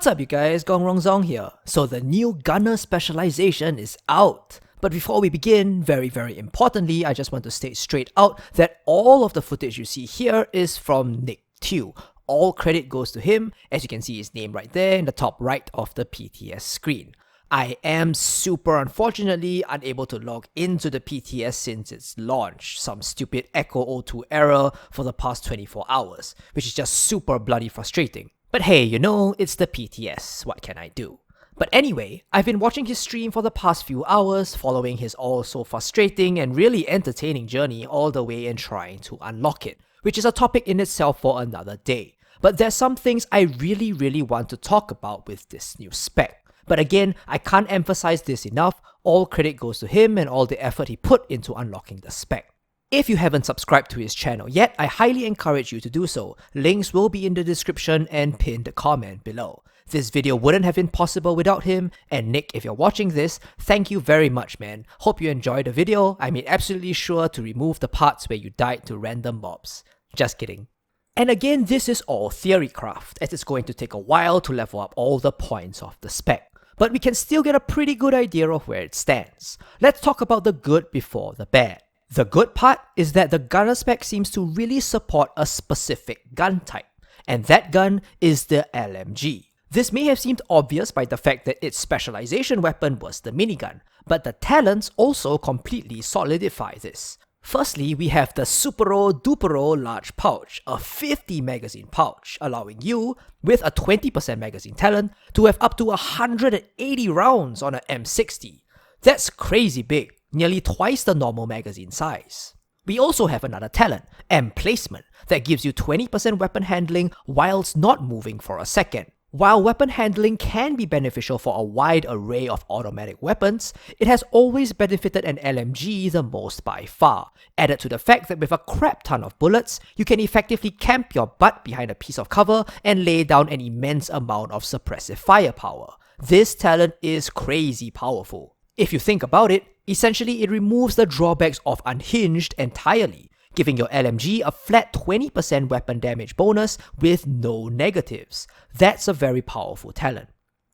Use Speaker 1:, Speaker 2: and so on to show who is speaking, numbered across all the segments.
Speaker 1: What's up you guys, Gong Rong Zong here. So the new gunner specialization is out. But before we begin, very importantly, I just want to state straight out that all of the footage you see here is from Nick Tew. All credit goes to him, as you can see his name right there in the top right of the PTS screen. I am super unfortunately unable to log into the PTS since its launch, some stupid Echo O2 error for the past 24 hours, which is just super bloody frustrating. But hey, you know, it's the PTS, what can I do? But anyway, I've been watching his stream for the past few hours, following his also frustrating and really entertaining journey all the way and trying to unlock it, which is a topic in itself for another day. But there's some things I really want to talk about with this new spec. But again, I can't emphasize this enough, all credit goes to him and all the effort he put into unlocking the spec. If you haven't subscribed to his channel yet, I highly encourage you to do so. Links will be in the description and pinned comment below. This video wouldn't have been possible without him, and Nick, if you're watching this, thank you very much man. Hope you enjoyed the video. I made absolutely sure to remove the parts where you died to random mobs. Just kidding. And again, this is all theory craft, as it's going to take a while to level up all the points of the spec. But we can still get a pretty good idea of where it stands. Let's talk about the good before the bad. The good part is that the gunner spec seems to really support a specific gun type, and that gun is the LMG. This may have seemed obvious by the fact that its specialization weapon was the minigun, but the talents also completely solidify this. Firstly, we have the Supero Dupero large pouch, a 50 magazine pouch, allowing you, with a 20% magazine talent, to have up to 180 rounds on an M60. That's crazy big, nearly twice the normal magazine size. We also have another talent, M-Placement, that gives you 20% weapon handling whilst not moving for a second. While weapon handling can be beneficial for a wide array of automatic weapons, it has always benefited an LMG the most by far, added to the fact that with a crap ton of bullets, you can effectively camp your butt behind a piece of cover and lay down an immense amount of suppressive firepower. This talent is crazy powerful. If you think about it, essentially it removes the drawbacks of Unhinged entirely, giving your LMG a flat 20% weapon damage bonus with no negatives. That's a very powerful talent.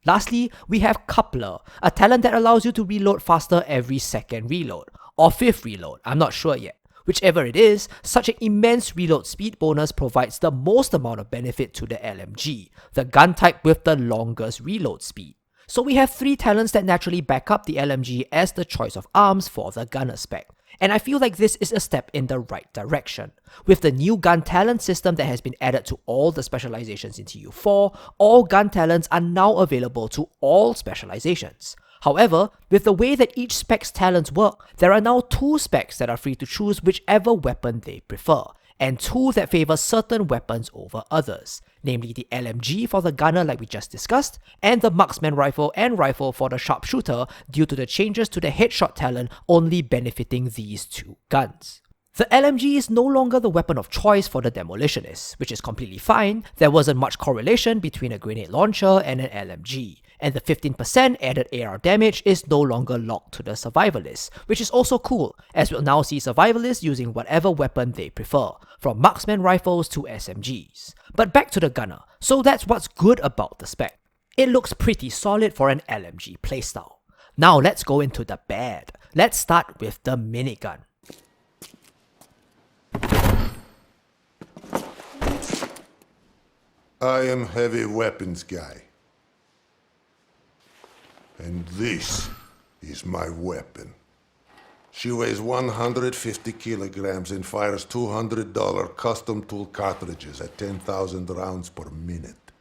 Speaker 1: Lastly, we have Coupler, a talent that allows you to reload faster every second reload, or fifth reload, I'm not sure yet. Whichever it is, such an immense reload speed bonus provides the most amount of benefit to the LMG, the gun type with the longest reload speed. So we have three talents that naturally back up the LMG as the choice of arms for the gunner spec. And I feel like this is a step in the right direction. With the new gun talent system that has been added to all the specializations in TU4, all gun talents are now available to all specializations. However, with the way that each spec's talents work, there are now two specs that are free to choose whichever weapon they prefer, and two that favor certain weapons over others, namely the LMG for the gunner like we just discussed, and the marksman rifle and rifle for the sharpshooter due to the changes to the headshot talent only benefiting these two guns. The LMG is no longer the weapon of choice for the demolitionist, which is completely fine. There wasn't much correlation between a grenade launcher and an LMG, and the 15% added AR damage is no longer locked to the survivalist, which is also cool, as we'll now see survivalists using whatever weapon they prefer, from marksman rifles to SMGs. But back to the gunner, so that's what's good about the spec. It looks pretty solid for an LMG playstyle. Now let's go into the bad. Let's start with the minigun.
Speaker 2: I am heavy weapons guy. And this is my weapon. She weighs 150 kilograms and fires $200 custom tool cartridges at 10,000 rounds per minute.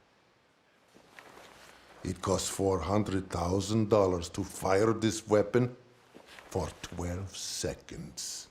Speaker 2: It costs $400,000 to fire this weapon for 12 seconds.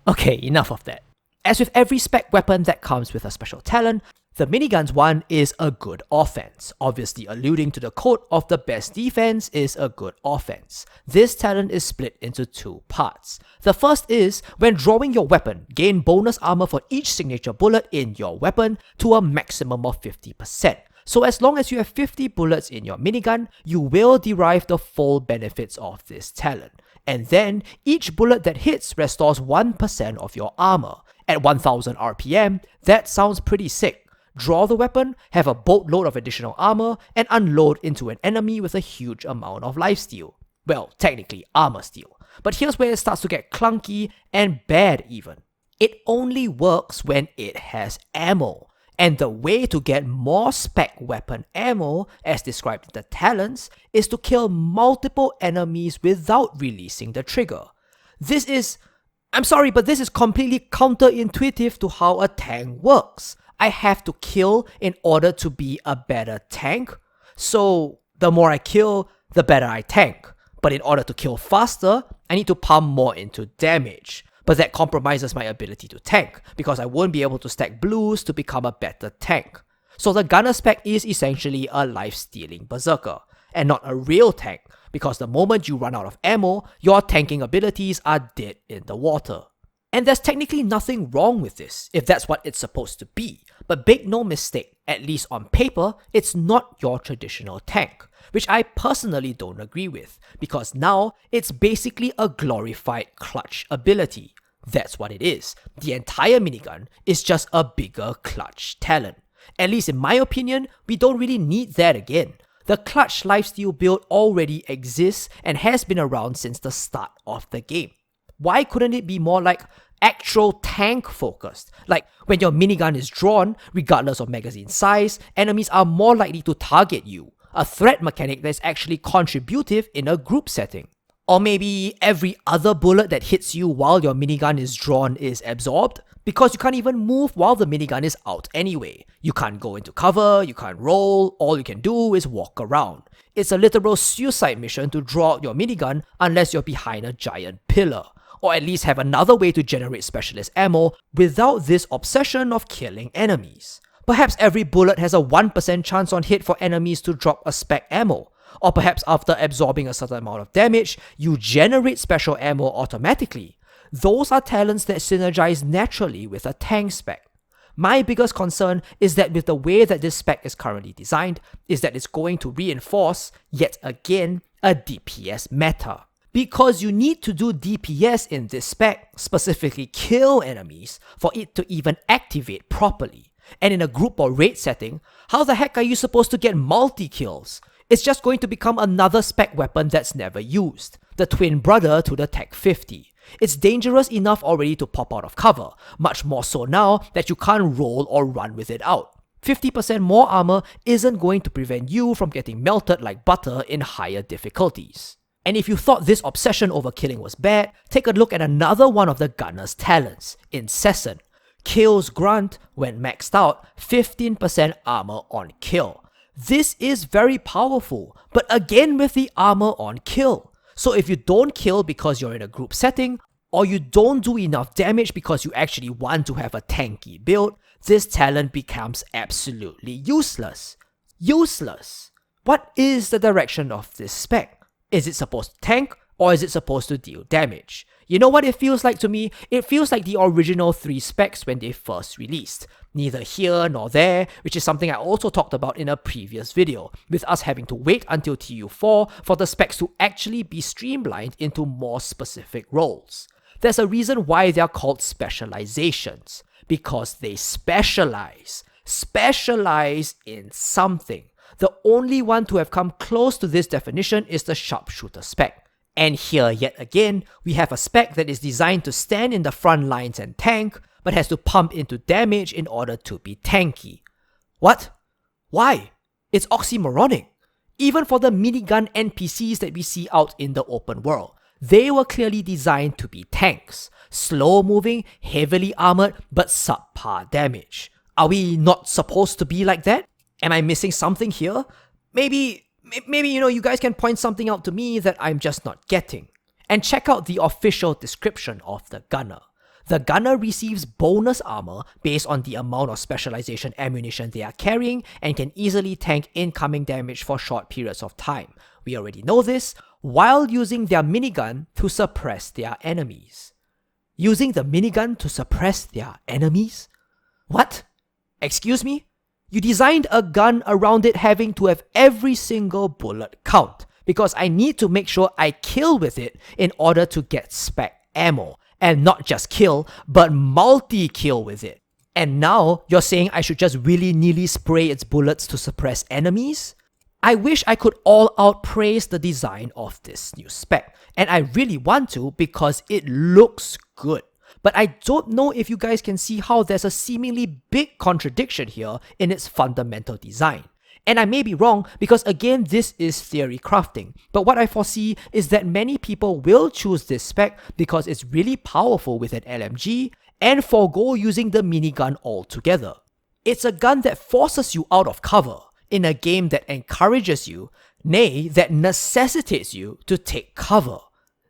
Speaker 1: Okay, enough of that. As with every spec weapon that comes with a special talent, the minigun's one is a good offense, obviously alluding to the quote of the best defense is a good offense. This talent is split into two parts. The first is, when drawing your weapon, gain bonus armor for each signature bullet in your weapon to a maximum of 50%. So as long as you have 50 bullets in your minigun, you will derive the full benefits of this talent. And then, each bullet that hits restores 1% of your armor, At 1000 RPM, that sounds pretty sick. Draw the weapon, have a boatload of additional armor, and unload into an enemy with a huge amount of lifesteal. Well, technically armor steal. But here's where it starts to get clunky and bad even. It only works when it has ammo. And the way to get more spec weapon ammo, as described in the talents, is to kill multiple enemies without releasing the trigger. I'm sorry, but this is completely counterintuitive to how a tank works. I have to kill in order to be a better tank. So the more I kill, the better I tank. But in order to kill faster, I need to pump more into damage. But that compromises my ability to tank, because I won't be able to stack blues to become a better tank. So the gunner spec is essentially a life-stealing berserker, and not a real tank, because the moment you run out of ammo, your tanking abilities are dead in the water. And there's technically nothing wrong with this, if that's what it's supposed to be. But make no mistake, at least on paper, it's not your traditional tank, which I personally don't agree with, because now it's basically a glorified clutch ability. That's what it is. The entire minigun is just a bigger clutch talent. At least in my opinion, we don't really need that again. The clutch lifesteal build already exists and has been around since the start of the game. Why couldn't it be more like actual tank focused? Like when your minigun is drawn, regardless of magazine size, enemies are more likely to target you. A threat mechanic that's actually contributive in a group setting. Or maybe every other bullet that hits you while your minigun is drawn is absorbed, because you can't even move while the minigun is out anyway. You can't go into cover, you can't roll, all you can do is walk around. It's a literal suicide mission to draw out your minigun unless you're behind a giant pillar, or at least have another way to generate specialist ammo without this obsession of killing enemies. Perhaps every bullet has a 1% chance on hit for enemies to drop a spec ammo. Or perhaps after absorbing a certain amount of damage, you generate special ammo automatically. Those are talents that synergize naturally with a tank spec. My biggest concern is that with the way that this spec is currently designed, is that it's going to reinforce, yet again, a DPS meta. Because you need to do DPS in this spec, specifically kill enemies, for it to even activate properly. And in a group or raid setting, how the heck are you supposed to get multi-kills? It's just going to become another spec weapon that's never used. The twin brother to the Tech 50. It's dangerous enough already to pop out of cover, much more so now that you can't roll or run with it out. 50% more armor isn't going to prevent you from getting melted like butter in higher difficulties. And if you thought this obsession over killing was bad, take a look at another one of the gunner's talents, Incessant. Kills grunt, when maxed out, 15% armor on kill. This is very powerful, but again with the armor on kill. So if you don't kill because you're in a group setting, or you don't do enough damage because you actually want to have a tanky build, this talent becomes absolutely useless. Useless! What is the direction of this spec? Is it supposed to tank, or is it supposed to deal damage? You know what it feels like to me? It feels like the original 3 specs when they first released. Neither here nor there, which is something I also talked about in a previous video, with us having to wait until TU4 for the specs to actually be streamlined into more specific roles. There's a reason why they're called specializations, because they specialize in something. The only one to have come close to this definition is the sharpshooter spec. And here yet again, we have a spec that is designed to stand in the front lines and tank, but has to pump into damage in order to be tanky. What? Why? It's oxymoronic. Even for the minigun NPCs that we see out in the open world, they were clearly designed to be tanks. Slow moving, heavily armored, but subpar damage. Are we not supposed to be like that? Am I missing something here? Maybe you guys can point something out to me that I'm just not getting. And check out the official description of the gunner. The gunner receives bonus armor based on the amount of specialization ammunition they are carrying and can easily tank incoming damage for short periods of time. We already know this, while using their minigun to suppress their enemies. Using the minigun to suppress their enemies? What? Excuse me? You designed a gun around it having to have every single bullet count, because I need to make sure I kill with it in order to get spec ammo. and not just kill, but multi-kill with it. And now you're saying I should just willy-nilly spray its bullets to suppress enemies? I wish I could all out praise the design of this new spec, and I really want to because it looks good. But I don't know if you guys can see how there's a seemingly big contradiction here in its fundamental design. And I may be wrong because again this is theory crafting, but what I foresee is that many people will choose this spec because it's really powerful with an LMG and forego using the minigun altogether. It's a gun that forces you out of cover in a game that encourages you, nay, that necessitates you to take cover.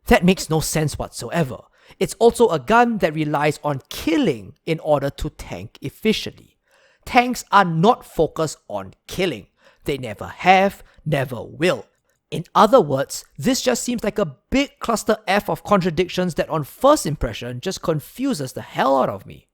Speaker 1: That makes no sense whatsoever. It's also a gun that relies on killing in order to tank efficiently. Tanks are not focused on killing. They never have, never will. In other words, this just seems like a big cluster F of contradictions that on first impression just confuses the hell out of me.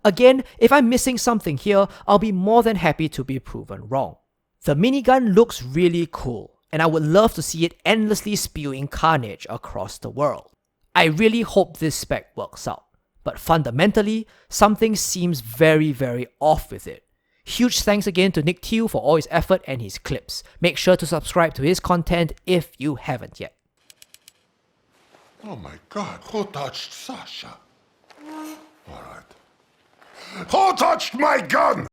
Speaker 1: Again, if I'm missing something here, I'll be more than happy to be proven wrong. The minigun looks really cool, and I would love to see it endlessly spewing carnage across the world. I really hope this spec works out, but fundamentally, something seems very, very off with it. Huge thanks again to Nick Tew for all his effort and his clips. Make sure to subscribe to his content if you haven't yet.
Speaker 2: Oh my God, who touched Sasha? All right. Who touched my gun?